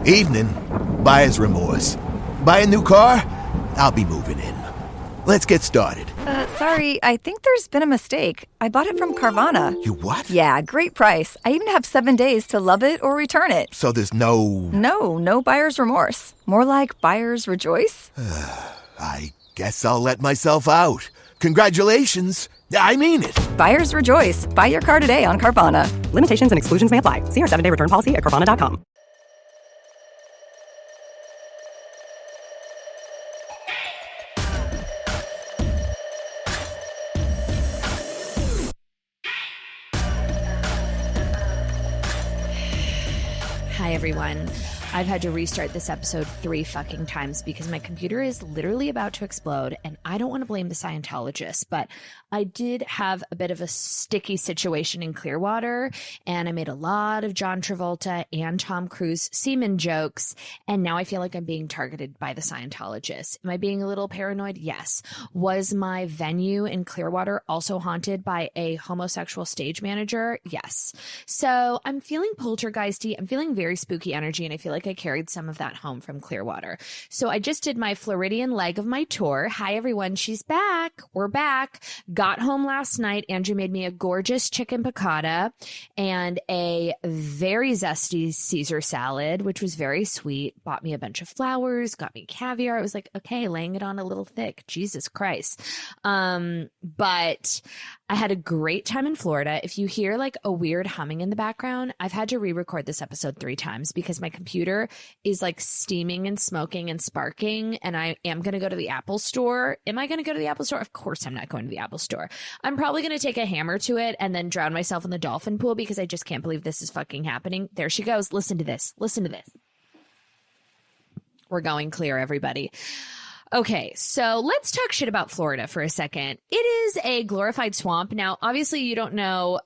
Evening. Buyer's remorse. Buy a new car? I'll be moving in. Let's get started. Sorry, I think there's been a mistake. I bought it from Carvana. You what? Yeah, great price. I even have 7 days to love it or return it. So there's no... No buyer's remorse. More like buyer's rejoice. I guess I'll let myself out. Congratulations. I mean it. Buyer's rejoice. Buy your car today on Carvana. Limitations and exclusions may apply. See our 7-day return policy at Carvana.com. Hi, everyone. I've had to restart this episode 3 fucking times because my computer is literally about to explode, and I don't want to blame the Scientologists, but I did have a bit of a sticky situation in Clearwater, and I made a lot of John Travolta and Tom Cruise semen jokes, and now I feel like I'm being targeted by the Scientologists. Am I being a little paranoid? Yes. Was my venue in Clearwater also haunted by a homosexual stage manager? Yes. So I'm feeling poltergeisty. I'm feeling very spooky energy, and I feel like I carried some of that home from Clearwater. So I just did my Floridian leg of my tour. Hi, everyone. She's back. We're back. Got home last night. Andrew made me a gorgeous chicken piccata and a very zesty Caesar salad, which was very sweet. Bought me a bunch of flowers, got me caviar. I was like, okay, laying it on a little thick. Jesus Christ. But I had a great time in Florida. If you hear like a weird humming in the background, I've had to re-record this episode 3 times because my computer is like steaming and smoking and sparking, and I am going to go to the Apple store. Am I going to go to the Apple store? Of course I'm not going to the Apple store. I'm probably going to take a hammer to it and then drown myself in the dolphin pool because I just can't believe this is fucking happening. There she goes. Listen to this. Listen to this. We're going clear, everybody. Okay, so let's talk shit about Florida for a second. It is a glorified swamp. Now, obviously, you don't know...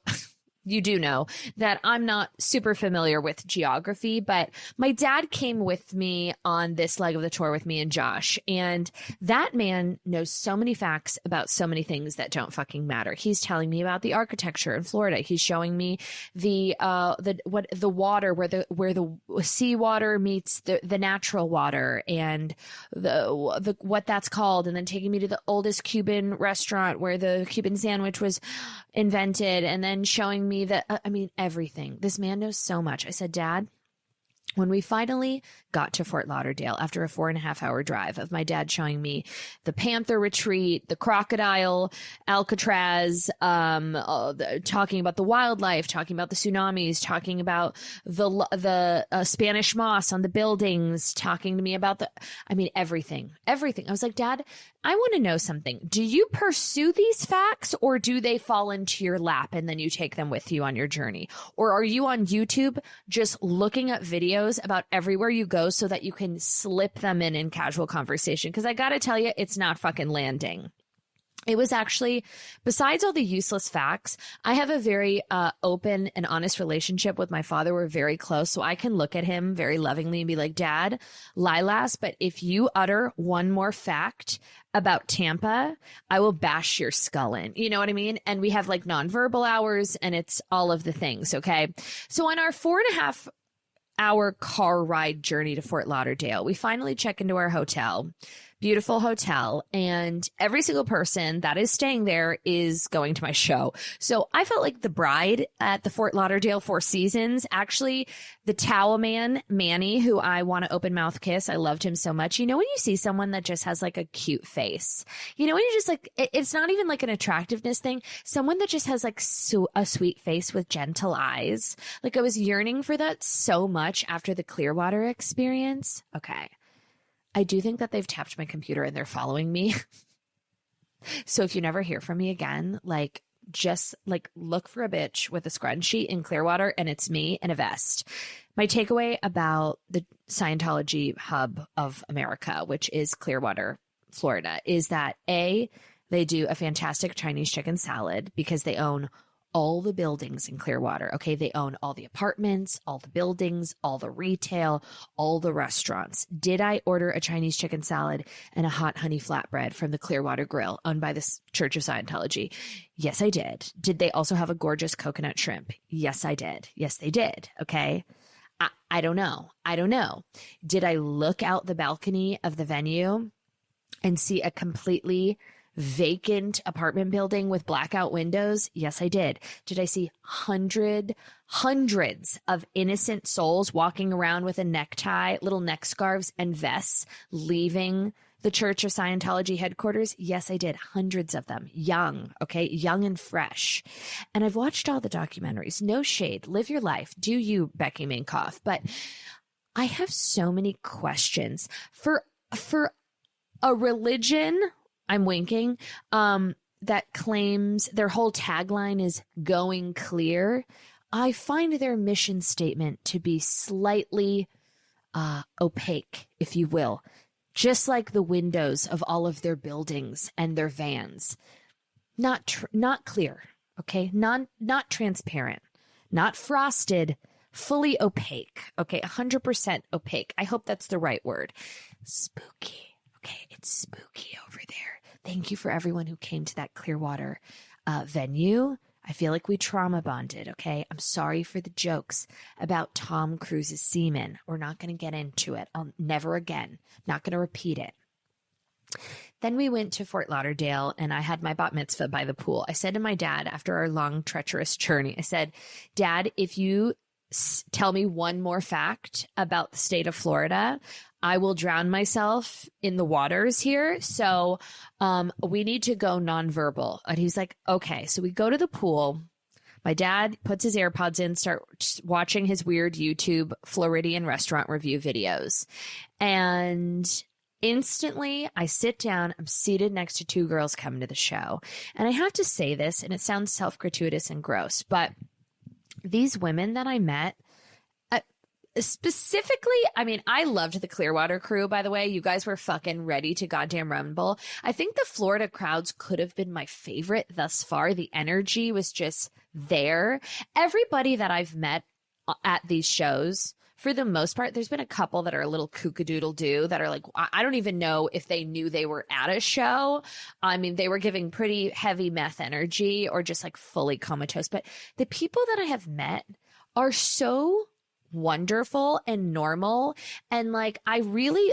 You do know that I'm not super familiar with geography, but my dad came with me on this leg of the tour with me and Josh, and that man knows so many facts about so many things that don't fucking matter. He's telling me about the architecture in Florida. He's showing me the water where the seawater meets the natural water and the what that's called, and then taking me to the oldest Cuban restaurant where the Cuban sandwich was invented, and then showing me that, everything. This man knows so much. I said, Dad, when we finally got to Fort Lauderdale after a 4.5-hour drive of my dad showing me the Panther Retreat, the crocodile Alcatraz, talking about the wildlife, talking about the tsunamis, talking about the Spanish moss on the buildings, talking to me about everything. I was like, Dad, I want to know something. Do you pursue these facts, or do they fall into your lap and then you take them with you on your journey? Or are you on YouTube just looking at videos about everywhere you go so that you can slip them in casual conversation? Because I got to tell you, it's not fucking landing. It was actually, besides all the useless facts, I have a very open and honest relationship with my father. We're very close, so I can look at him very lovingly and be like, Dad, Lilas, but if you utter one more fact about Tampa, I will bash your skull in. You know what I mean? And we have like nonverbal hours, and it's all of the things, okay? So on our 4.5-hour car ride journey to Fort Lauderdale, we finally check into our hotel. Beautiful hotel, and every single person that is staying there is going to my show. So I felt like the bride at the Fort Lauderdale Four Seasons. Actually, the towel man, Manny, who I want to open mouth kiss. I loved him so much. You know when you see someone that just has like a cute face? You know when you just like, it's not even like an attractiveness thing. Someone that just has like a sweet face with gentle eyes. Like I was yearning for that so much after the Clearwater experience. Okay. I do think that they've tapped my computer and they're following me. So if you never hear from me again, just look for a bitch with a scrunchie in Clearwater, and it's me in a vest. My takeaway about the Scientology hub of America, which is Clearwater, Florida, is that A, they do a fantastic Chinese chicken salad because they own all the buildings in Clearwater. Okay. They own all the apartments, all the buildings, all the retail, all the restaurants. Did I order a Chinese chicken salad and a hot honey flatbread from the Clearwater Grill owned by the Church of Scientology? Yes, I did. Did they also have a gorgeous coconut shrimp? Yes, I did. Yes, they did. Okay. I don't know. I don't know. Did I look out the balcony of the venue and see a completely vacant apartment building with blackout windows? Yes, I did. Did I see hundreds of innocent souls walking around with a necktie, little neck scarves, and vests, leaving the Church of Scientology headquarters? Yes, I did. Hundreds of them. Young, okay? Young and fresh. And I've watched all the documentaries. No shade. Live your life. Do you, Becky Minkoff. But I have so many questions. For a religion, I'm winking, that claims their whole tagline is going clear, I find their mission statement to be slightly opaque, if you will. Just like the windows of all of their buildings and their vans. Not clear, okay? Not transparent, not frosted, fully opaque, okay? 100% opaque. I hope that's the right word. Spooky, okay? It's spooky over there. Thank you for everyone who came to that Clearwater venue. I feel like we trauma bonded, okay? I'm sorry for the jokes about Tom Cruise's semen. We're not going to get into it. Never again. Not going to repeat it. Then we went to Fort Lauderdale, and I had my bat mitzvah by the pool. I said to my dad, after our long, treacherous journey, I said, Dad, if you tell me one more fact about the state of Florida, I will drown myself in the waters here. So we need to go nonverbal. And he's like, okay. So we go to the pool. My dad puts his AirPods in, starts watching his weird YouTube Floridian restaurant review videos. And instantly I sit down. I'm seated next to two girls coming to the show. And I have to say this, and it sounds self-gratuitous and gross, but these women that I met, specifically, I mean, I loved the Clearwater crew, by the way. You guys were fucking ready to goddamn rumble. I think the Florida crowds could have been my favorite thus far. The energy was just there. Everybody that I've met at these shows, for the most part, there's been a couple that are a little kookadoodle-doo that are like, I don't even know if they knew they were at a show. I mean, they were giving pretty heavy meth energy or just like fully comatose. But the people that I have met are so wonderful and normal. And like, I really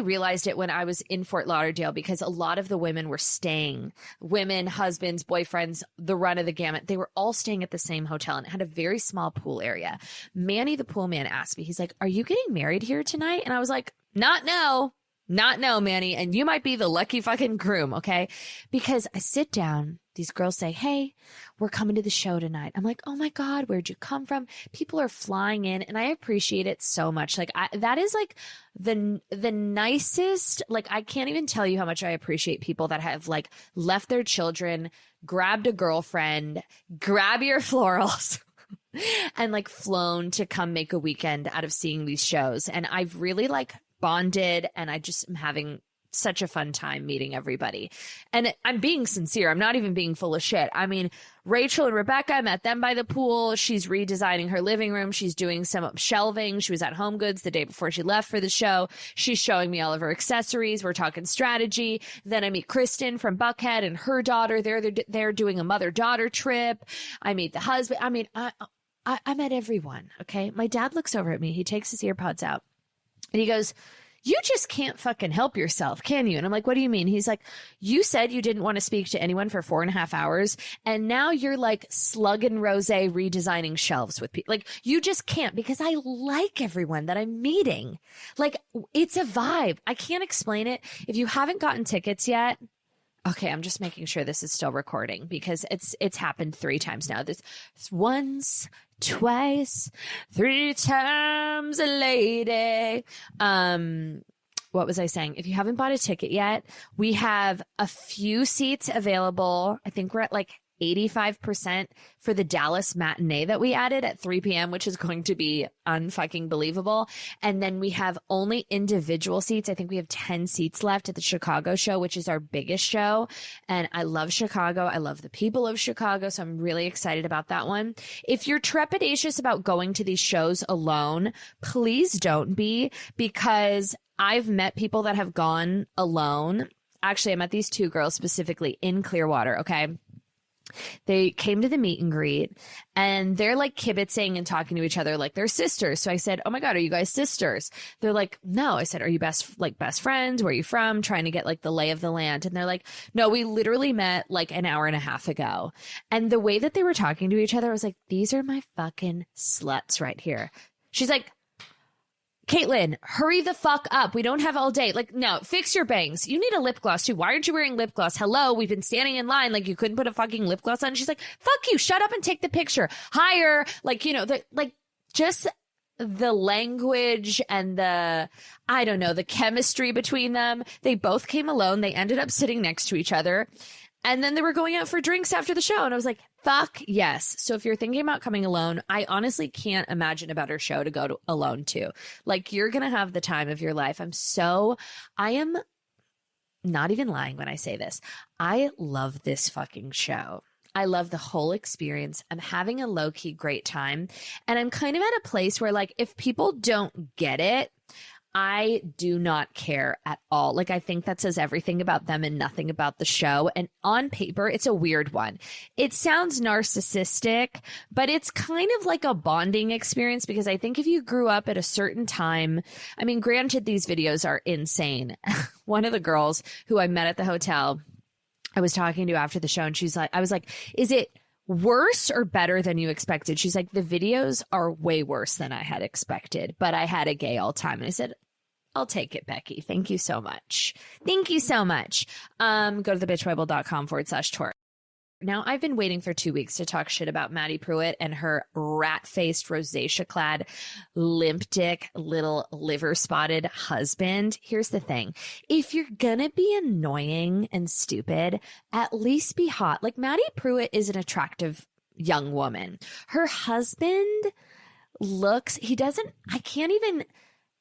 realized it when I was in Fort Lauderdale, because a lot of the women were staying, women, husbands, boyfriends, the run of the gamut. They were all staying at the same hotel, and it had a very small pool area. Manny, the pool man, asked me, he's like, are you getting married here tonight? And I was like, not no, Manny. And you might be the lucky fucking groom. Okay. Because I sit down, these girls say, hey, we're coming to the show tonight. I'm like, oh my God, where'd you come from? People are flying in, and I appreciate it so much. Like that is like the nicest, like, I can't even tell you how much I appreciate people that have like left their children, grabbed a girlfriend, grab your florals and like flown to come make a weekend out of seeing these shows. And I've really like bonded, and I just am having such a fun time meeting everybody. And I'm being sincere. I'm not even being full of shit. I mean, Rachel and Rebecca, I met them by the pool. She's redesigning her living room. She's doing some shelving. She was at Home Goods the day before she left for the show. She's showing me all of her accessories. We're talking strategy. Then I meet Kristen from Buckhead and her daughter. They're doing a mother-daughter trip. I meet the husband. I mean, I met everyone. Okay. My dad looks over at me. He takes his earpods out and he goes, you just can't fucking help yourself, can you? And I'm like, what do you mean? He's like, you said you didn't want to speak to anyone for 4.5 hours. And now you're like slugging rose redesigning shelves with people. Like, you just can't, because I like everyone that I'm meeting. Like, it's a vibe. I can't explain it. If you haven't gotten tickets yet, okay, I'm just making sure this is still recording, because it's happened 3 times now. This once, twice, 3 times a lady. What was I saying? If you haven't bought a ticket yet, we have a few seats available. I think we're at like 85% for the Dallas matinee that we added at 3 p.m., which is going to be unfucking believable. And then we have only individual seats. I think we have 10 seats left at the Chicago show, which is our biggest show. And I love Chicago. I love the people of Chicago. So I'm really excited about that one. If you're trepidatious about going to these shows alone, please don't be, because I've met people that have gone alone. Actually, I met these 2 girls specifically in Clearwater. Okay. They came to the meet and greet and they're like kibitzing and talking to each other like they're sisters. So I said, oh my God, are you guys sisters? They're like, no. I said, are you best friends? Where are you from? Trying to get like the lay of the land. And they're like, no, we literally met like an hour and a half ago. And the way that they were talking to each other, I was like, these are my fucking sluts right here. She's like, Caitlin, hurry the fuck up. We don't have all day. Like, no, fix your bangs. You need a lip gloss too. Why aren't you wearing lip gloss? Hello, we've been standing in line. Like, you couldn't put a fucking lip gloss on. She's like, fuck you. Shut up and take the picture. Higher. Like, you know, just the language and the chemistry between them. They both came alone. They ended up sitting next to each other. And then they were going out for drinks after the show. And I was like, fuck yes. So if you're thinking about coming alone, I honestly can't imagine a better show to go to alone to. Like, you're going to have the time of your life. I am not even lying when I say this. I love this fucking show. I love the whole experience. I'm having a low-key great time. And I'm kind of at a place where, like, if people don't get it, I do not care at all. Like, I think that says everything about them and nothing about the show. And on paper, it's a weird one. It sounds narcissistic, but it's kind of like a bonding experience because I think if you grew up at a certain time, I mean, granted, these videos are insane. One of the girls who I met at the hotel, I was talking to after the show, and I was like, is it worse or better than you expected? She's like, the videos are way worse than I had expected, but I had a gay all time. And I said, I'll take it, Becky. Thank you so much. Thank you so much. Go to thebitchbible.com/tour. Now, I've been waiting for 2 weeks to talk shit about Madi Prewett and her rat-faced, rosacea-clad, limp dick, little liver-spotted husband. Here's the thing. If you're gonna be annoying and stupid, at least be hot. Like, Madi Prewett is an attractive young woman. Her husband I can't even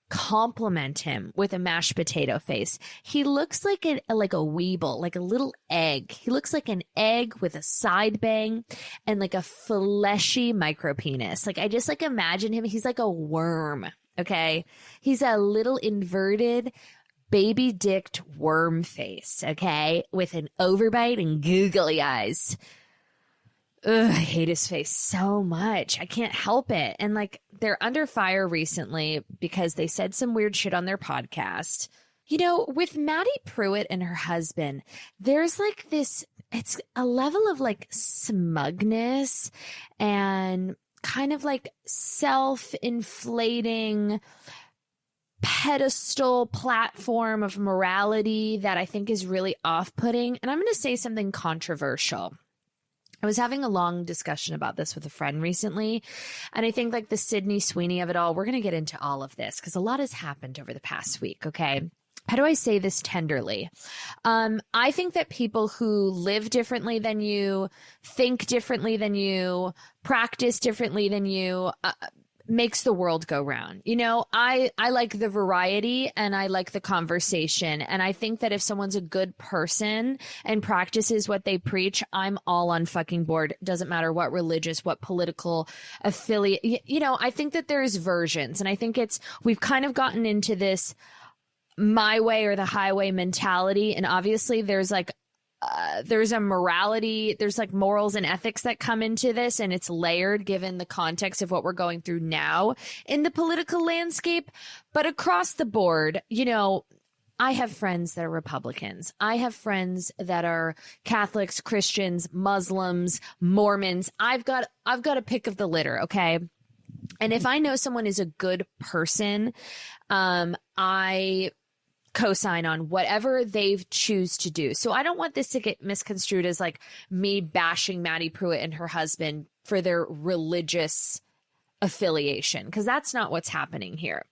compliment him with a mashed potato face. He looks like a weeble, like a little egg. He looks like an egg with a side bang and like a fleshy micro penis. Like, I just like imagine him. He's like a worm. Okay. He's a little inverted baby dicked worm face. Okay. With an overbite and googly eyes. Ugh, I hate his face so much. I can't help it. And like, they're under fire recently because they said some weird shit on their podcast. You know, with Madi Prewett and her husband, there's like this, it's a level of like smugness and kind of like self-inflating pedestal platform of morality that I think is really off-putting. And I'm going to say something controversial. I was having a long discussion about this with a friend recently, and I think like the Sydney Sweeney of it all, we're going to get into all of this because a lot has happened over the past week, okay? How do I say this tenderly? I think that people who live differently than you, think differently than you, practice differently than you, makes the world go round. You know, I like the variety and I like the conversation. And I think that if someone's a good person and practices what they preach, I'm all on fucking board. Doesn't matter what religious, what political affiliate, you know, I think that there's versions. And I think we've kind of gotten into this my way or the highway mentality. And obviously there's like, there's a morality, there's like morals and ethics that come into this, and it's layered given the context of what we're going through now in the political landscape. But across the board, you know, I have friends that are Republicans. I have friends that are Catholics, Christians, Muslims, Mormons. I've got a pick of the litter, okay? And if I know someone is a good person, I co-sign on whatever they choose to do. So I don't want this to get misconstrued as like me bashing Madi Prewett and her husband for their religious affiliation, because that's not what's happening here.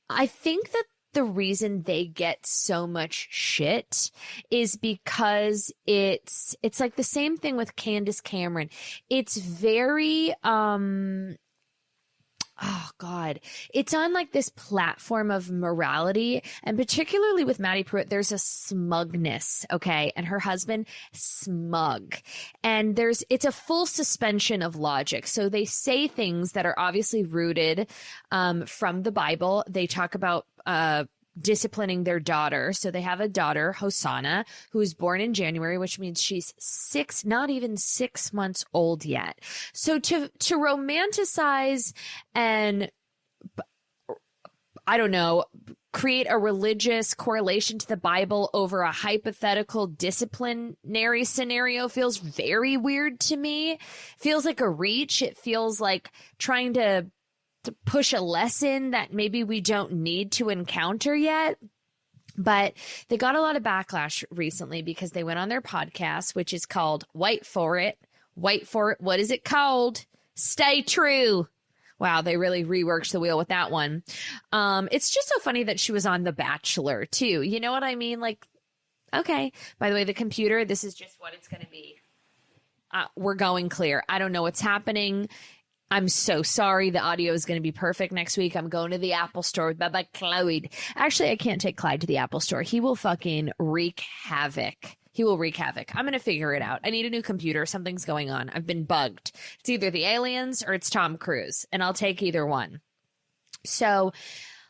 I think that the reason they get so much shit is because it's like the same thing with Candace Cameron. It's very oh God, it's on like this platform of morality, and particularly with Madi Prewett, there's a smugness, okay? And her husband, smug. And it's a full suspension of logic. So they say things that are obviously rooted from the Bible. They talk about disciplining their daughter. So they have a daughter, Hosanna, who was born in January, which means she's not even 6 months old yet. So to romanticize and, I don't know, create a religious correlation to the Bible over a hypothetical disciplinary scenario feels very weird to me. Feels like a reach. It feels like trying to push a lesson that maybe we don't need to encounter yet. But they got a lot of backlash recently because they went on their podcast, which is called Wait for It. Wait for it. What is it called? Stay True. Wow, they really reworked the wheel with that one. It's just so funny that she was on The Bachelor, too. You know what I mean? Like, okay. By the way, the computer, this is just what it's going to be. We're going clear. I don't know what's happening. I'm so sorry. The audio is going to be perfect next week. I'm going to the Apple store with Baba Clyde. Actually, I can't take Clyde to the Apple store. He will fucking wreak havoc. He will wreak havoc. I'm going to figure it out. I need a new computer. Something's going on. I've been bugged. It's either the aliens or it's Tom Cruise, and I'll take either one. So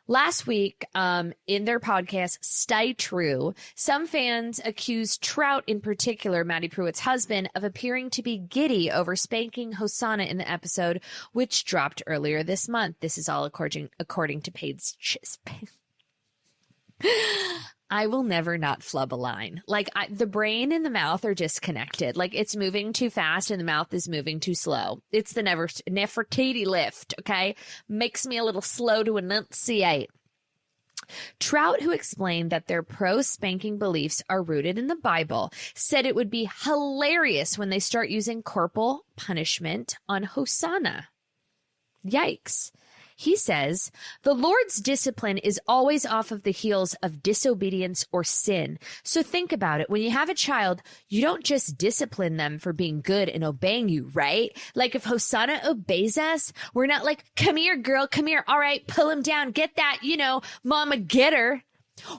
last week, in their podcast, Stay True, some fans accused Trout, in particular, Madi Prewett's husband, of appearing to be giddy over spanking Hosanna in the episode, which dropped earlier this month. This is all according to Paige. I will never not flub a line. Like, the brain and the mouth are disconnected. Like, it's moving too fast and the mouth is moving too slow. It's the Nefertiti lift, okay? Makes me a little slow to enunciate. Trout, who explained that their pro-spanking beliefs are rooted in the Bible, said it would be hilarious when they start using corporal punishment on Hosanna. Yikes. He says, the Lord's discipline is always off of the heels of disobedience or sin. So think about it. When you have a child, you don't just discipline them for being good and obeying you, right? Like if Hosanna obeys us, we're not like, come here, girl, come here. All right, pull him down. Get that, mama, get her.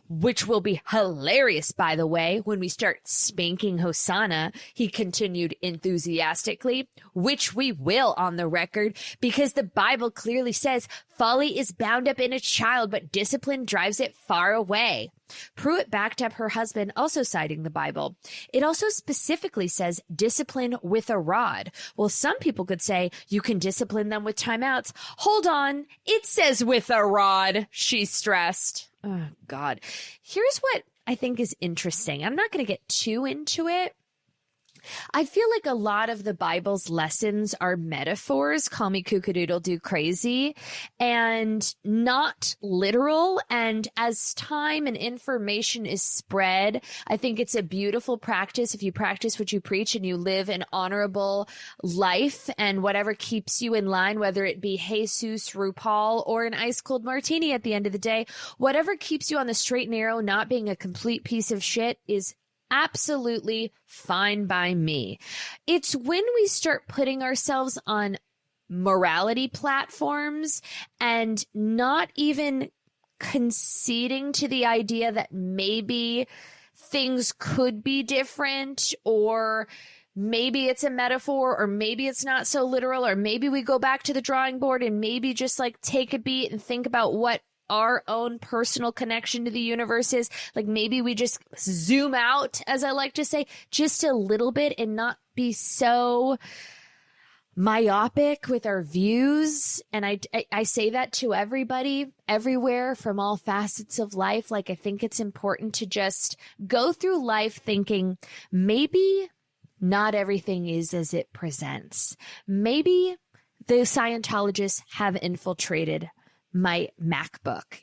Which will be hilarious, by the way, when we start spanking Hosanna, he continued enthusiastically, which we will on the record, because the Bible clearly says folly is bound up in a child, but discipline drives it far away. Prewett backed up her husband, also citing the Bible. It also specifically says discipline with a rod. Well, some people could say you can discipline them with timeouts. Hold on. It says with a rod, she stressed. Oh, God. Here's what I think is interesting. I'm not going to get too into it. I feel like a lot of the Bible's lessons are metaphors, call me kookadoodle-doo crazy, and not literal. And as time and information is spread, I think it's a beautiful practice if you practice what you preach and you live an honorable life and whatever keeps you in line, whether it be Jesus, RuPaul, or an ice-cold martini at the end of the day, whatever keeps you on the straight and narrow, not being a complete piece of shit is absolutely fine by me. It's when we start putting ourselves on morality platforms and not even conceding to the idea that maybe things could be different, or maybe it's a metaphor, or maybe it's not so literal, or maybe we go back to the drawing board and maybe just like take a beat and think about what our own personal connection to the universe is. Like maybe we just zoom out, as I like to say, just a little bit and not be so myopic with our views. And I say that to everybody, everywhere, from all facets of life. Like I think it's important to just go through life thinking maybe not everything is as it presents. Maybe the Scientologists have infiltrated my MacBook.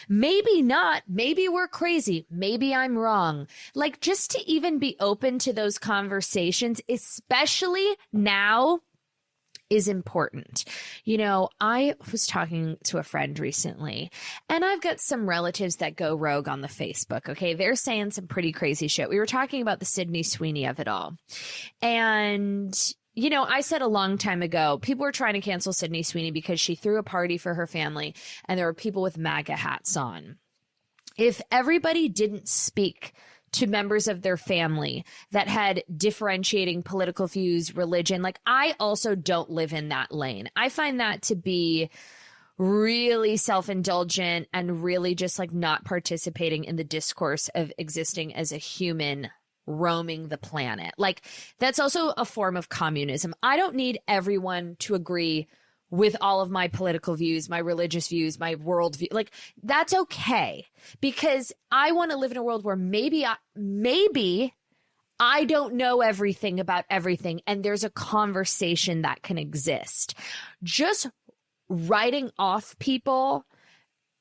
Maybe not. Maybe we're crazy. Maybe I'm wrong. Like just to even be open to those conversations, especially now, is important. I was talking to a friend recently, and I've got some relatives that go rogue on the Facebook. Okay. They're saying some pretty crazy shit. We were talking about the Sydney Sweeney of it all. And I said a long time ago, people were trying to cancel Sydney Sweeney because she threw a party for her family and there were people with MAGA hats on. If everybody didn't speak to members of their family that had differentiating political views, religion, like I also don't live in that lane. I find that to be really self-indulgent and really just like not participating in the discourse of existing as a human roaming the planet. Like, that's also a form of communism. I don't need everyone to agree with all of my political views, my religious views, my worldview. Like, that's okay, because I want to live in a world where maybe I don't know everything about everything, and there's a conversation that can exist. Just writing off people,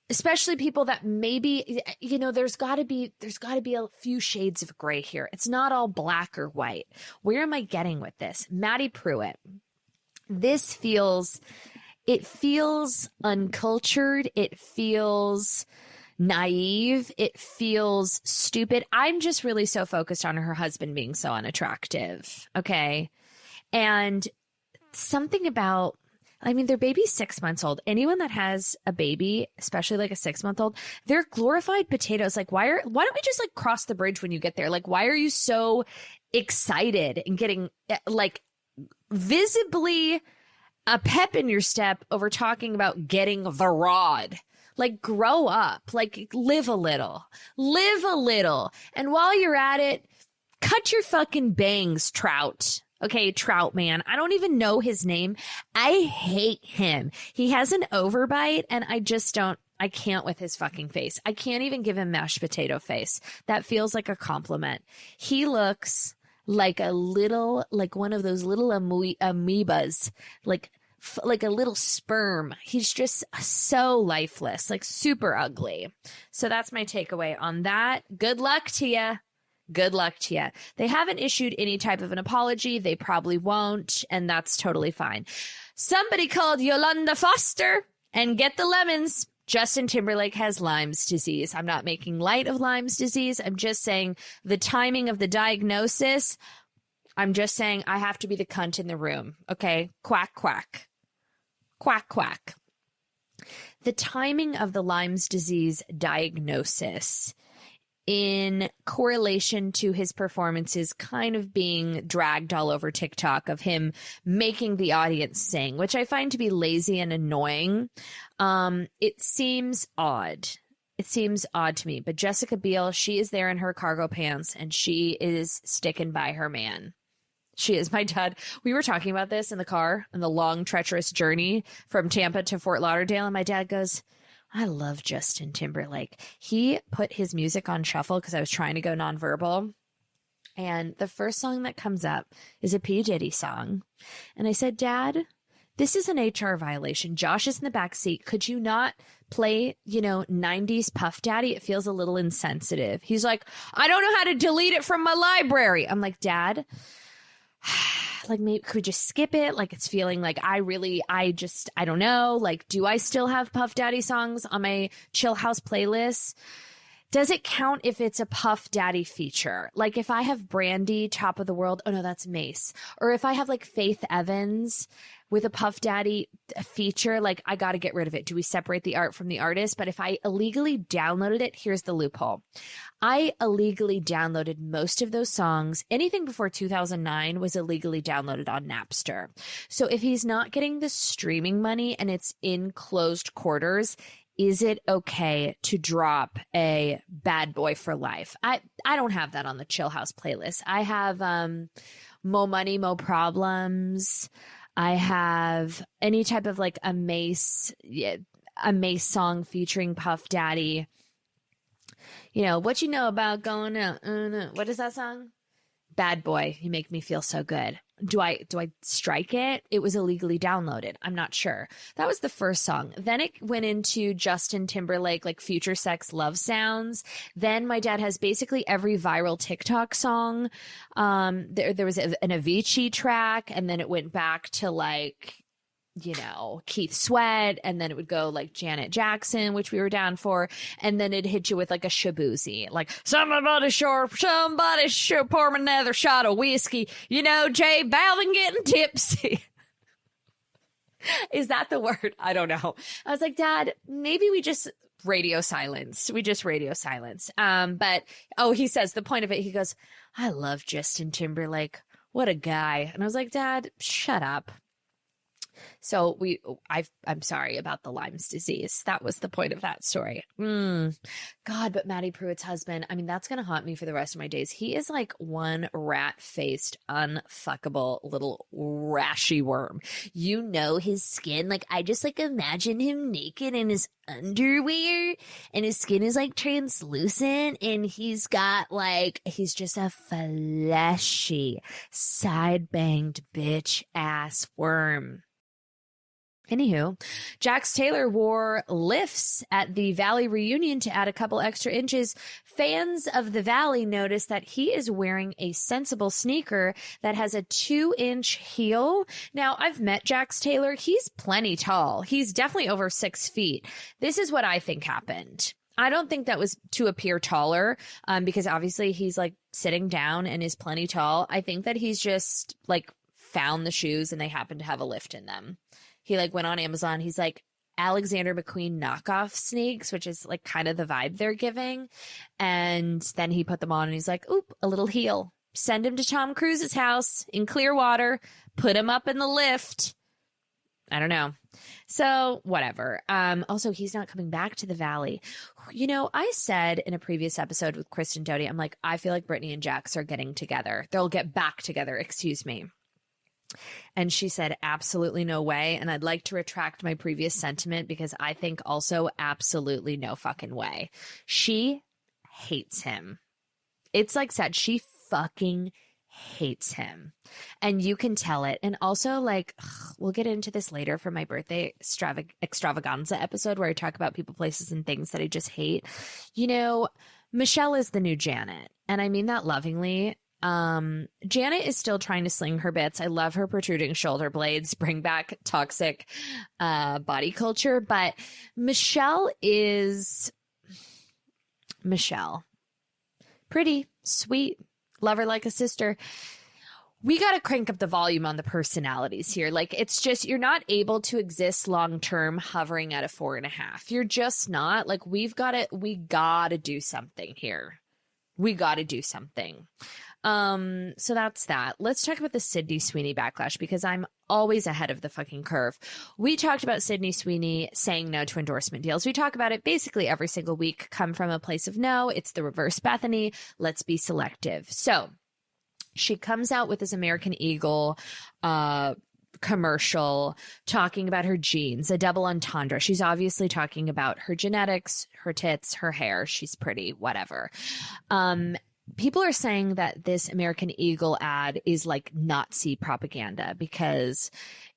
especially people that maybe, you know, there's got to be a few shades of gray here. It's not all black or white. Where am I getting with this? Madi Prewett. This feels uncultured. It feels naive. It feels stupid. I'm just really so focused on her husband being so unattractive. Okay. And something about, I mean, their baby's 6 months old. Anyone that has a baby, especially like a 6-month-old, they're glorified potatoes. Like, why don't we just like cross the bridge when you get there? Like, why are you so excited and getting like visibly a pep in your step over talking about getting the rod? Like, grow up, like live a little. And while you're at it, cut your fucking bangs, Trout. Okay, Trout man. I don't even know his name. I hate him. He has an overbite, and I can't with his fucking face. I can't even give him mashed potato face. That feels like a compliment. He looks like one of those little amoebas, like a little sperm. He's just so lifeless, like super ugly. So that's my takeaway on that. Good luck to you. Good luck to you. They haven't issued any type of an apology. They probably won't, and that's totally fine. Somebody called Yolanda Foster and get the lemons. Justin Timberlake has Lyme's disease. I'm not making light of Lyme's disease. I'm just saying the timing of the diagnosis. I'm just saying I have to be the cunt in the room. Okay? Quack, quack. Quack, quack. The timing of the Lyme's disease diagnosis in correlation to his performances kind of being dragged all over TikTok of him making the audience sing, which I find to be lazy and annoying. It seems odd. It seems odd to me. But Jessica Biel, she is there in her cargo pants, and she is sticking by her man. She is. My dad, we were talking about this in the car on the long, treacherous journey from Tampa to Fort Lauderdale, and my dad goes, I love Justin Timberlake. He put his music on shuffle because I was trying to go nonverbal. And the first song that comes up is a P. Diddy song. And I said, Dad, this is an HR violation. Josh is in the back seat. Could you not play, 90s Puff Daddy? It feels a little insensitive. He's like, I don't know how to delete it from my library. I'm like, Dad, like, maybe could we just skip it? Like, it's feeling like I don't know. Like, do I still have Puff Daddy songs on my Chill House playlist? Does it count if it's a Puff Daddy feature? Like, if I have Brandy, Top of the World, oh no, that's Mace. Or if I have like Faith Evans with a Puff Daddy feature, like, I got to get rid of it. Do we separate the art from the artist? But if I illegally downloaded it, here's the loophole. I illegally downloaded most of those songs. Anything before 2009 was illegally downloaded on Napster. So if he's not getting the streaming money and it's in closed quarters, is it okay to drop a Bad Boy for Life? I don't have that on the Chill House playlist. I have Mo Money, Mo Problems. I have any type of like a Mace song featuring Puff Daddy. What you know about going out? What is that song? Bad Boy. You make me feel so good. Do I strike it? It was illegally downloaded. I'm not sure. That was the first song. Then it went into Justin Timberlake, like Future Sex Love Sounds. Then my dad has basically every viral TikTok song. There was an Avicii track, and then it went back to like, Keith Sweat, and then it would go like Janet Jackson, which we were down for, and then it'd hit you with like a Shabuzi, like somebody pour me another shot of whiskey, J Balvin getting tipsy. Is that the word? I don't know. I was like, Dad, maybe we just radio silence. But he says the point of it, he goes, I love Justin Timberlake. What a guy. And I was like, Dad, shut up. So I'm sorry about the Lyme's disease. That was the point of that story. God, but Madi Prewett's husband, I mean, that's going to haunt me for the rest of my days. He is like one rat-faced, unfuckable little rashy worm. You know his skin. Like, I just like imagine him naked in his underwear and his skin is like translucent and he's just a fleshy, side-banged bitch ass worm. Anywho, Jax Taylor wore lifts at the Valley reunion to add a couple extra inches. Fans of the Valley noticed that he is wearing a Sensible sneaker that has a 2-inch heel. Now, I've met Jax Taylor. He's plenty tall. He's definitely over 6 feet. This is what I think happened. I don't think that was to appear taller, because obviously he's like sitting down and is plenty tall. I think that he's just like found the shoes and they happen to have a lift in them. He like went on Amazon. He's like Alexander McQueen knockoff sneaks, which is like kind of the vibe they're giving. And then he put them on and he's like, oop, a little heel. Send him to Tom Cruise's house in Clearwater. Put him up in the lift. I don't know. So whatever. Also, he's not coming back to the Valley. You know, I said in a previous episode with Kristen Doty, I'm like, I feel like Brittany and Jax are getting together. They'll get back together. Excuse me. And she said, absolutely no way. And I'd like to retract my previous sentiment because I think also absolutely no fucking way. She hates him. It's like said, she fucking hates him. And you can tell it. And also, like, we'll get into this later for my birthday extravaganza episode where I talk about people, places, and things that I just hate. You know, Michelle is the new Janet. And I mean that lovingly. Janet is still trying to sling her bits. I love her protruding shoulder blades, bring back toxic body culture, but Michelle is Michelle. Pretty, sweet, love her like a sister. We got to crank up the volume on the personalities here. Like, it's just, you're not able to exist long-term hovering at a 4.5. You're just not. Like, we got to do something here. We got to do something. So that's that. Let's talk about the Sydney Sweeney backlash because I'm always ahead of the fucking curve. We talked about Sydney Sweeney saying no to endorsement deals. We talk about it basically every single week. Come from a place of no. It's the reverse Bethany. Let's be selective. So she comes out with this American Eagle, commercial talking about her genes, a double entendre. She's obviously talking about her genetics, her tits, her hair. She's pretty, whatever. People are saying that this American Eagle ad is like Nazi propaganda because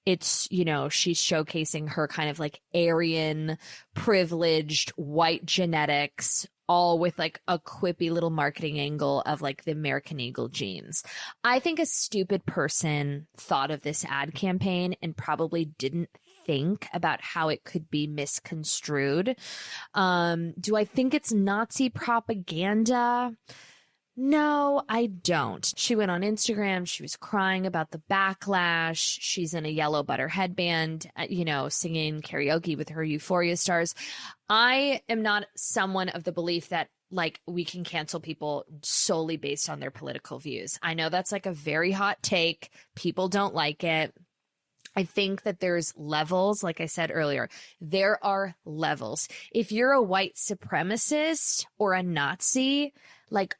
it's, you know, she's showcasing her kind of like Aryan, privileged, white genetics, all with like a quippy little marketing angle of like the American Eagle genes. I think a stupid person thought of this ad campaign and probably didn't think about how it could be misconstrued. Do I think it's Nazi propaganda? No, I don't. She went on Instagram. She was crying about the backlash. She's in a yellow butter headband, you know, singing karaoke with her Euphoria stars. I am not someone of the belief that like we can cancel people solely based on their political views. I know that's like a very hot take. People don't like it. I think that there's levels. Like I said earlier, there are levels. If you're a white supremacist or a Nazi, like,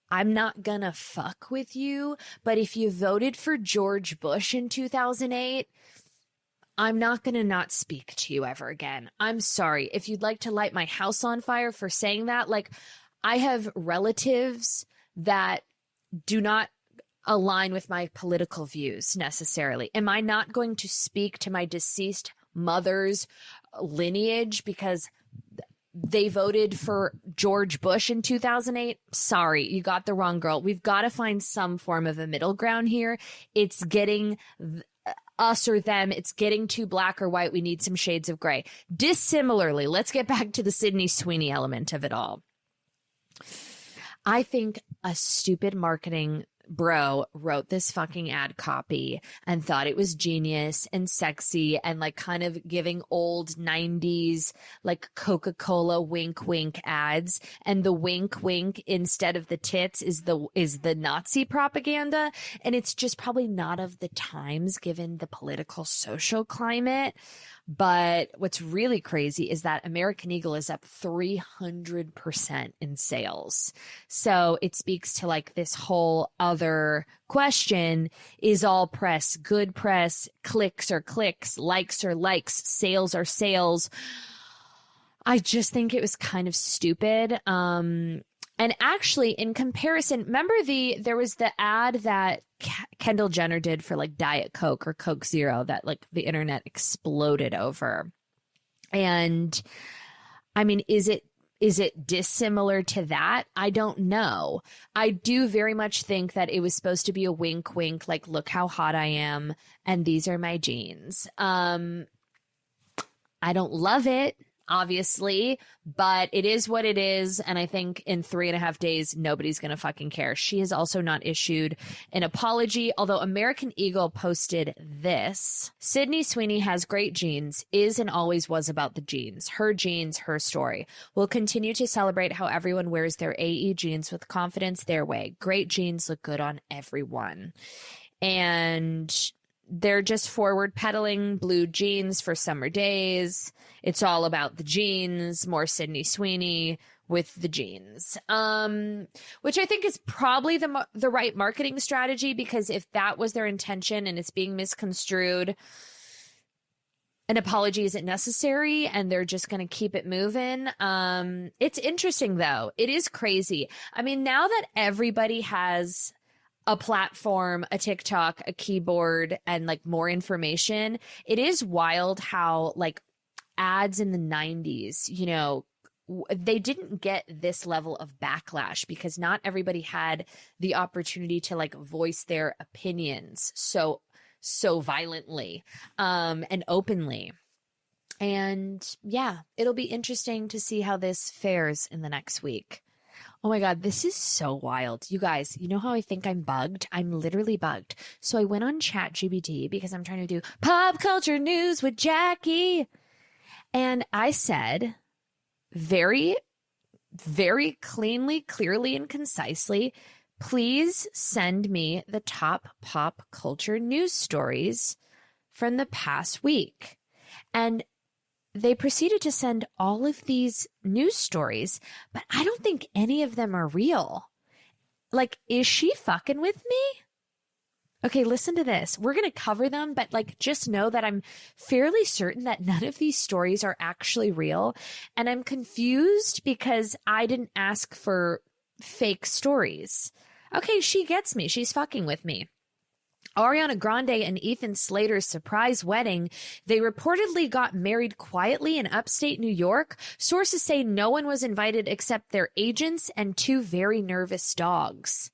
I'm not gonna fuck with you, but if you voted for George Bush in 2008, I'm not gonna not speak to you ever again. I'm sorry. If you'd like to light my house on fire for saying that, like, I have relatives that do not align with my political views necessarily. Am I not going to speak to my deceased mother's lineage because they voted for George Bush in 2008? Sorry, you got the wrong girl. We've got to find some form of a middle ground here. It's getting us or them. It's getting too black or white. We need some shades of gray. Dissimilarly, let's get back to the Sydney Sweeney element of it all. I think a stupid marketing bro wrote this fucking ad copy and thought it was genius and sexy and like kind of giving old 90s like Coca-Cola wink wink ads, and the wink wink instead of the tits is the Nazi propaganda, and it's just probably not of the times given the political social climate. But what's really crazy is that American Eagle is up 300% in sales. So it speaks to like this whole other question: is all press good press? Clicks are clicks, likes are likes, sales are sales. I just think it was kind of stupid. And actually, in comparison, remember there was the ad that Kendall Jenner did for like Diet Coke or Coke Zero that like the internet exploded over. And I mean, is it dissimilar to that? I don't know. I do very much think that it was supposed to be a wink, wink, like, look how hot I am, and these are my jeans. I don't love it, obviously, but it is what it is. And I think in 3.5 days, nobody's going to fucking care. She has also not issued an apology, although American Eagle posted this: Sydney Sweeney has great jeans, is and always was about the jeans. Her jeans, her story. We'll continue to celebrate how everyone wears their AE jeans with confidence their way. Great jeans look good on everyone. And they're just forward pedaling blue jeans for summer days. It's all about the jeans, more Sydney Sweeney with the jeans, which I think is probably the right marketing strategy, because if that was their intention and it's being misconstrued, an apology isn't necessary and they're just going to keep it moving. It's interesting, though. It is crazy. I mean, now that everybody has a platform, a TikTok, a keyboard, and like more information, it is wild how like ads in the 90s, you know, they didn't get this level of backlash because not everybody had the opportunity to like voice their opinions so violently and openly. And yeah, it'll be interesting to see how this fares in the next week. Oh my God, this is so wild. You guys, you know how I think I'm bugged? I'm literally bugged. So I went on ChatGPT because I'm trying to do pop culture news with Jackie. And I said very, very cleanly, clearly, and concisely, please send me the top pop culture news stories from the past week. And they proceeded to send all of these news stories, but I don't think any of them are real. Like, is she fucking with me? Okay, listen to this. We're going to cover them, but like, just know that I'm fairly certain that none of these stories are actually real. And I'm confused because I didn't ask for fake stories. Okay, she gets me. She's fucking with me. Ariana Grande and Ethan Slater's surprise wedding. They reportedly got married quietly in upstate New York. Sources say no one was invited except their agents and 2 very nervous dogs.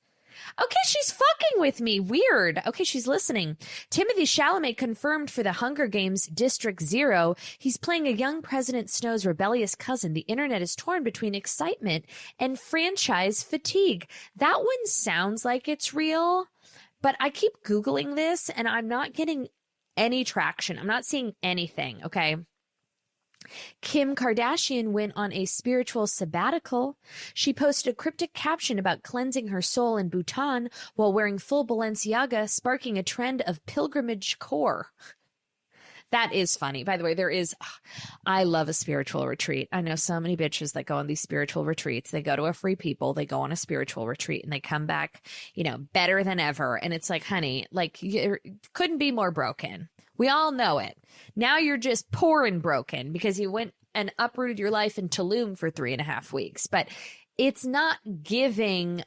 Okay, she's fucking with me. Weird. Okay, she's listening. Timothée Chalamet confirmed for the Hunger Games District Zero. He's playing a young President Snow's rebellious cousin. The internet is torn between excitement and franchise fatigue. That one sounds like it's real. But I keep Googling this and I'm not getting any traction. I'm not seeing anything, okay? Kim Kardashian went on a spiritual sabbatical. She posted a cryptic caption about cleansing her soul in Bhutan while wearing full Balenciaga, sparking a trend of pilgrimage core. That is funny. By the way, I love a spiritual retreat. I know so many bitches that go on these spiritual retreats. They go to a Free People, they go on a spiritual retreat, and they come back, you know, better than ever. And it's like, honey, like, you couldn't be more broken. We all know it. Now you're just poor and broken because you went and uprooted your life in Tulum for 3.5 weeks. But it's not giving,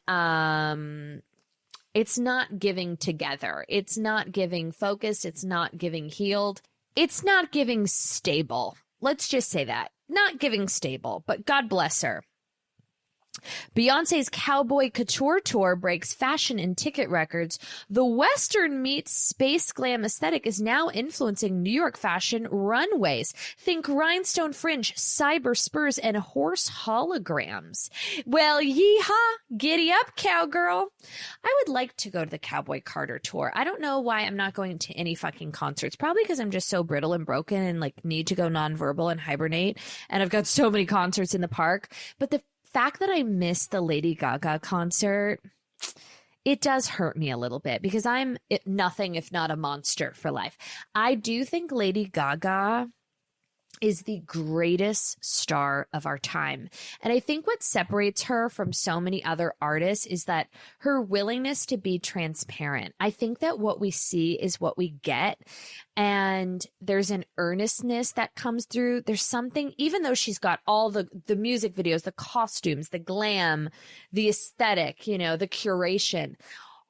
it's not giving together. It's not giving focused. It's not giving healed. It's not giving stable. Let's just say that. Not giving stable, but God bless her. Beyonce's Cowboy Couture Tour breaks fashion and ticket records. The Western meets space glam aesthetic is now influencing New York fashion runways. Think rhinestone fringe, cyber spurs, and horse holograms. Well, yee-haw, giddy up, cowgirl. I would like to go to the Cowboy Carter Tour. I don't know why I'm not going to any fucking concerts. Probably because I'm just so brittle and broken and like need to go nonverbal and hibernate. And I've got so many concerts in the park. But the fact that I missed the Lady Gaga concert, it does hurt me a little bit because I'm nothing if not a monster for life. I do think Lady Gaga is the greatest star of our time. And I think what separates her from so many other artists is that her willingness to be transparent. I think that what we see is what we get. And there's an earnestness that comes through. There's something, even though she's got all the music videos, the costumes, the glam, the aesthetic, you know, the curation.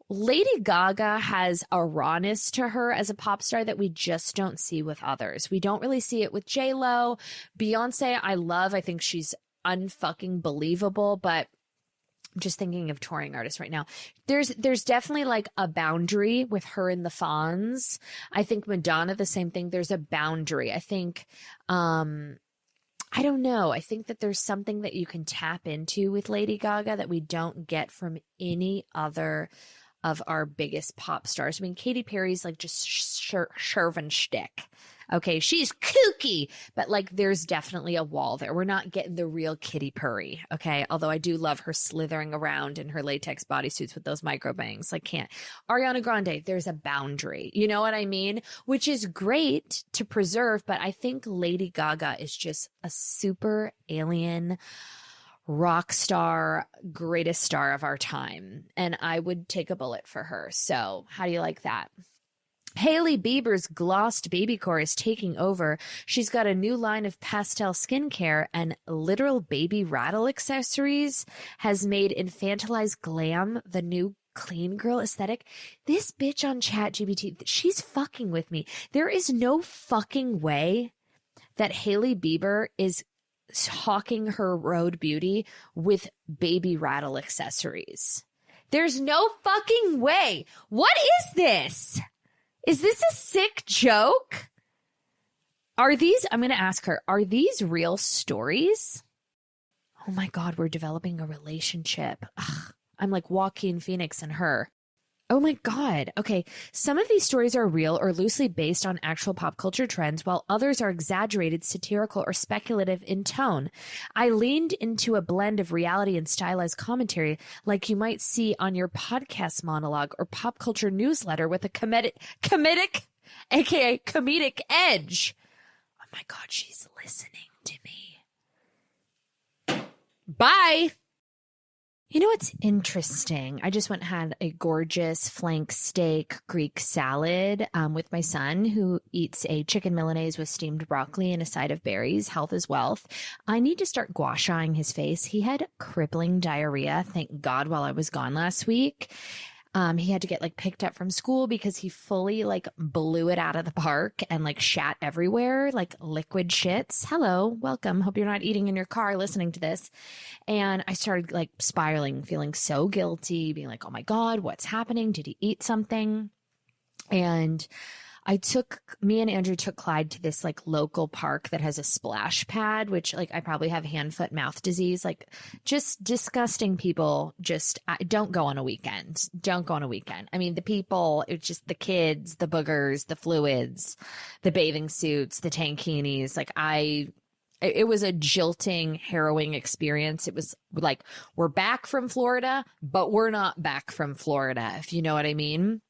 Lady Gaga has a rawness to her as a pop star that we just don't see with others. We don't really see it with J-Lo. Beyonce, I love. I think she's unfucking believable, but I'm just thinking of touring artists right now. There's definitely like a boundary with her and the Fonz. I think Madonna, the same thing. There's a boundary. I think, I don't know. I think that there's something that you can tap into with Lady Gaga that we don't get from any other of our biggest pop stars. I mean, Katy Perry's like just Shervin shtick. Okay, she's kooky, but like there's definitely a wall there. We're not getting the real Kitty Purry, okay? Although I do love her slithering around in her latex bodysuits with those micro bangs. Like can't. Ariana Grande, there's a boundary. You know what I mean? Which is great to preserve, but I think Lady Gaga is just a super alien rock star, greatest star of our time. And I would take a bullet for her. So how do you like that? Hailey Bieber's glossed babycore is taking over. She's got a new line of pastel skincare and literal baby rattle accessories, has made infantilized glam the new clean girl aesthetic. This bitch on ChatGPT, she's fucking with me. There is no fucking way that Hailey Bieber is hawking her road beauty with baby rattle accessories. There's no fucking way. What is this? Is this a sick joke? I'm going to ask her, are these real stories? Oh my God, we're developing a relationship. Ugh, I'm like Joaquin Phoenix and her. Oh my God. Okay. Some of these stories are real or loosely based on actual pop culture trends, while others are exaggerated, satirical, or speculative in tone. I leaned into a blend of reality and stylized commentary like you might see on your podcast monologue or pop culture newsletter with a comedic, aka comedic edge. Oh my God, she's listening to me. Bye. You know what's interesting? I just went and had a gorgeous flank steak Greek salad with my son, who eats a chicken Milanese with steamed broccoli and a side of berries. Health is wealth. I need to start gua shaing his face. He had crippling diarrhea, thank God, while I was gone last week. He had to get like picked up from school because he fully like blew it out of the park and like shat everywhere, like liquid shits. Hello, welcome. Hope you're not eating in your car listening to this. And I started like spiraling, feeling so guilty, being like, oh my God, what's happening? Did he eat something? And me and Andrew took Clyde to this like local park that has a splash pad, which like I probably have hand, foot, mouth disease, like just disgusting people. Don't go on a weekend. Don't go on a weekend. I mean, the people, it's just the kids, the boogers, the fluids, the bathing suits, the tankinis. It was a jilting, harrowing experience. It was like, we're back from Florida, but we're not back from Florida, if you know what I mean.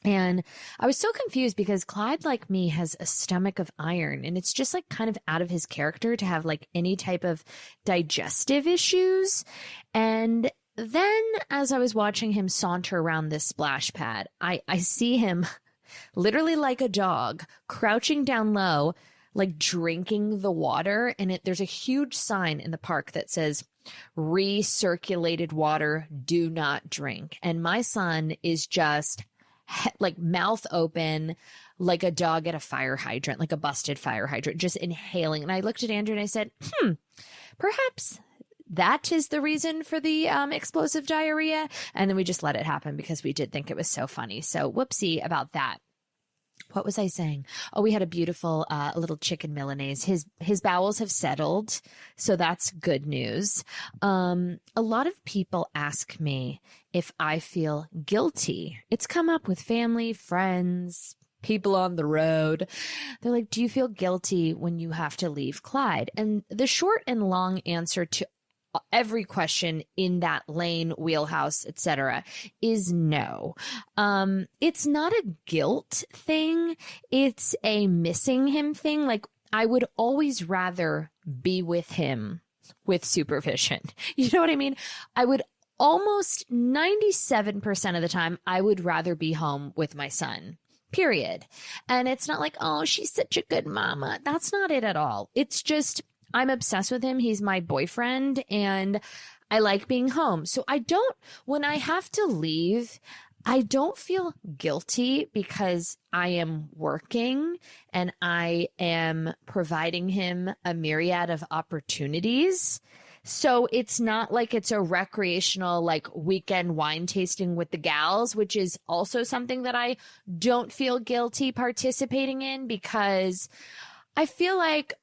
And I was so confused because Clyde, like me, has a stomach of iron, and it's just like kind of out of his character to have like any type of digestive issues. And then as I was watching him saunter around this splash pad, I see him literally like a dog crouching down low, like drinking the water. And there's a huge sign in the park that says, recirculated water, do not drink. And my son is just like mouth open, like a dog at a fire hydrant, like a busted fire hydrant, just inhaling. And I looked at Andrew and I said, perhaps that is the reason for the explosive diarrhea. And then we just let it happen because we did think it was so funny. So whoopsie about that. What was I saying? Oh, we had a beautiful little chicken Milanese. His bowels have settled, so that's good news. A lot of people ask me if I feel guilty. It's come up with family, friends, people on the road. They're like, do you feel guilty when you have to leave Clyde? And the short and long answer to every question in that lane, wheelhouse, etc., is no. It's not a guilt thing. It's a missing him thing. Like, I would always rather be with him with supervision. You know what I mean? I would almost 97% of the time, I would rather be home with my son. Period. And it's not like, oh, she's such a good mama. That's not it at all. It's just, I'm obsessed with him. He's my boyfriend and I like being home. So when I have to leave, I don't feel guilty because I am working and I am providing him a myriad of opportunities. So it's not like it's a recreational, like, weekend wine tasting with the gals, which is also something that I don't feel guilty participating in because I feel like,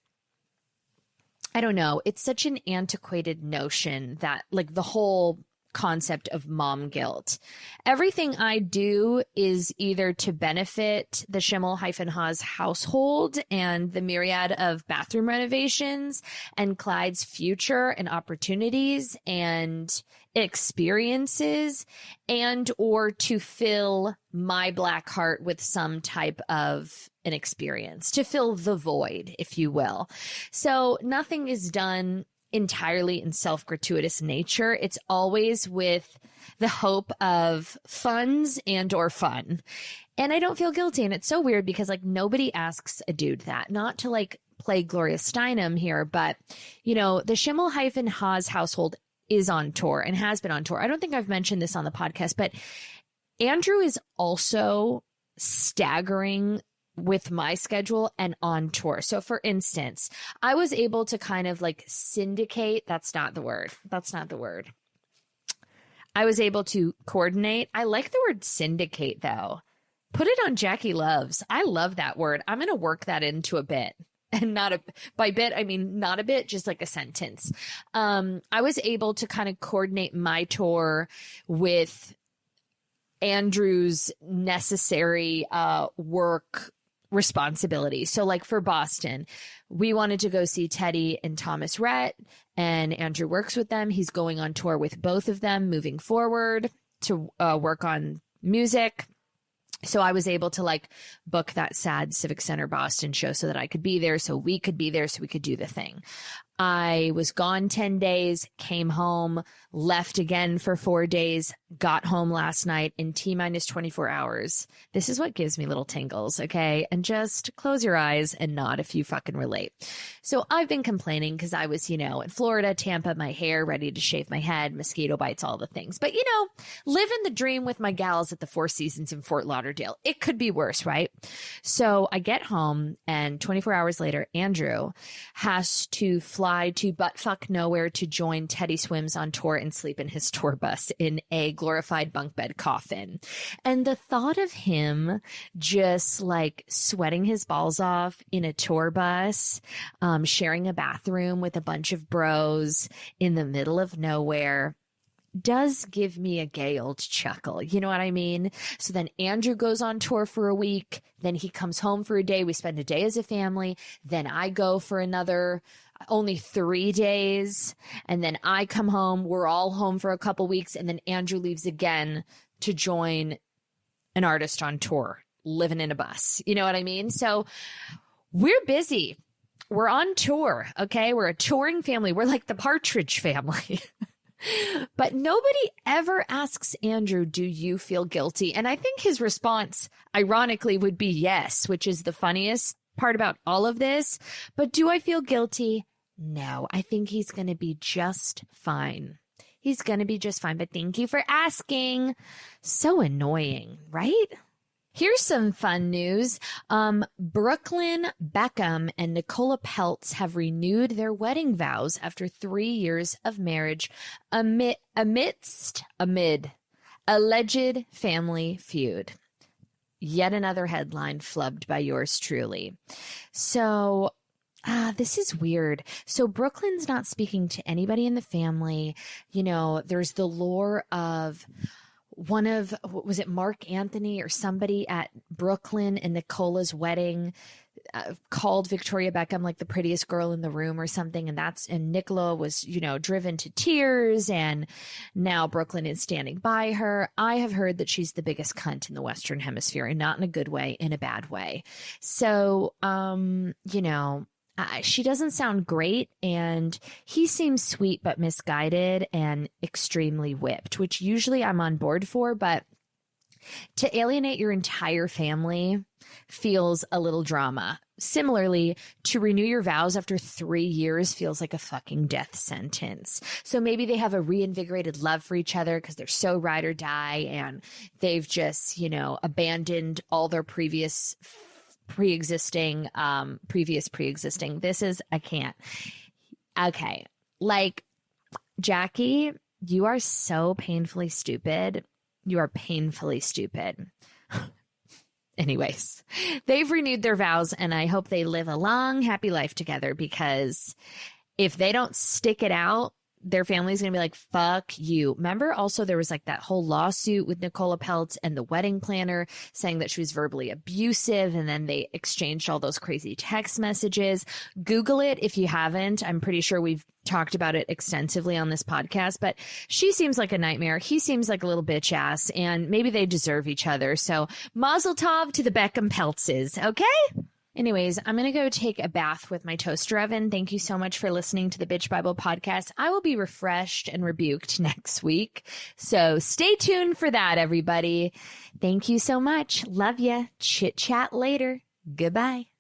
I don't know, it's such an antiquated notion that, like, the whole concept of mom guilt. Everything I do is either to benefit the Schimmel-Haas household and the myriad of bathroom renovations and Clyde's future and opportunities and experiences, and or to fill my black heart with some type of an experience, to fill the void, if you will. So nothing is done entirely in self-gratuitous nature. It's always with the hope of funds and or fun. And I don't feel guilty. And it's so weird because, like, nobody asks a dude that. Not to, like, play Gloria Steinem here, but, you know, the Schimmel-Haas household is on tour and has been on tour. I don't think I've mentioned this on the podcast, but Andrew is also staggering with my schedule and on tour. So for instance, I was able to kind of like syndicate. That's not the word. I was able to coordinate. I like the word syndicate though. Put it on Jackie Loves. I love that word. I'm going to work that into a bit. And by bit, I mean not a bit, just like a sentence. I was able to kind of coordinate my tour with Andrew's necessary work responsibility. So like for Boston, we wanted to go see Teddy and Thomas Rhett, and Andrew works with them. He's going on tour with both of them moving forward to work on music. So I was able to like book that sad Civic Center Boston show so that I could be there, so we could be there, so we could do the thing. I was gone 10 days, came home, left again for 4 days, got home last night in T-minus 24 hours. This is what gives me little tingles, okay? And just close your eyes and nod if you fucking relate. So I've been complaining because I was, in Florida, Tampa, my hair, ready to shave my head, mosquito bites, all the things. But, living the dream with my gals at the Four Seasons in Fort Lauderdale. It could be worse, right? So I get home and 24 hours later, Andrew has to fly to buttfuck nowhere to join Teddy Swims on tour and sleep in his tour bus in a glorified bunk bed coffin. And the thought of him just like sweating his balls off in a tour bus, sharing a bathroom with a bunch of bros in the middle of nowhere, does give me a gay old chuckle. You know what I mean? So then Andrew goes on tour for a week. Then he comes home for a day. We spend a day as a family. Then I go for another only 3 days. And then I come home. We're all home for a couple weeks. And then Andrew leaves again to join an artist on tour, living in a bus. You know what I mean? So we're busy. We're on tour. Okay. We're a touring family. We're like the Partridge Family. But nobody ever asks Andrew, do you feel guilty? And I think his response, ironically, would be yes, which is the funniest part about all of this. But do I feel guilty? No, I think he's going to be just fine. He's going to be just fine. But thank you for asking. So annoying, right? Here's some fun news. Brooklyn Beckham and Nicola Peltz have renewed their wedding vows after 3 years of marriage amid alleged family feud. Yet another headline flubbed by yours truly. So this is weird. So Brooklyn's not speaking to anybody in the family. You know, there's the lore of was it Mark Anthony or somebody at Brooklyn and Nicola's wedding called Victoria Beckham like the prettiest girl in the room or something. And Nicola was, you know, driven to tears, and now Brooklyn is standing by her. I have heard that she's the biggest cunt in the Western Hemisphere, and not in a good way, in a bad way. So, you know, she doesn't sound great, and he seems sweet but misguided and extremely whipped, which usually I'm on board for, but to alienate your entire family feels a little drama. Similarly, to renew your vows after 3 years feels like a fucking death sentence. So maybe they have a reinvigorated love for each other because they're so ride or die, and they've just, you know, abandoned all their previous pre-existing. This is, I can't. Okay. Like, Jackie, you are so painfully stupid. You are painfully stupid. Anyways, they've renewed their vows, and I hope they live a long, happy life together, because if they don't stick it out, their family's going to be like, fuck you. Remember also there was like that whole lawsuit with Nicola Peltz and the wedding planner saying that she was verbally abusive, and then they exchanged all those crazy text messages. Google it if you haven't. I'm pretty sure we've talked about it extensively on this podcast, but she seems like a nightmare. He seems like a little bitch ass, and maybe they deserve each other. So mazel tov to the Beckham Peltzes, okay? Anyways, I'm going to go take a bath with my toaster oven. Thank you so much for listening to the Bitch Bible podcast. I will be refreshed and rebuked next week. So stay tuned for that, everybody. Thank you so much. Love ya. Chit chat later. Goodbye.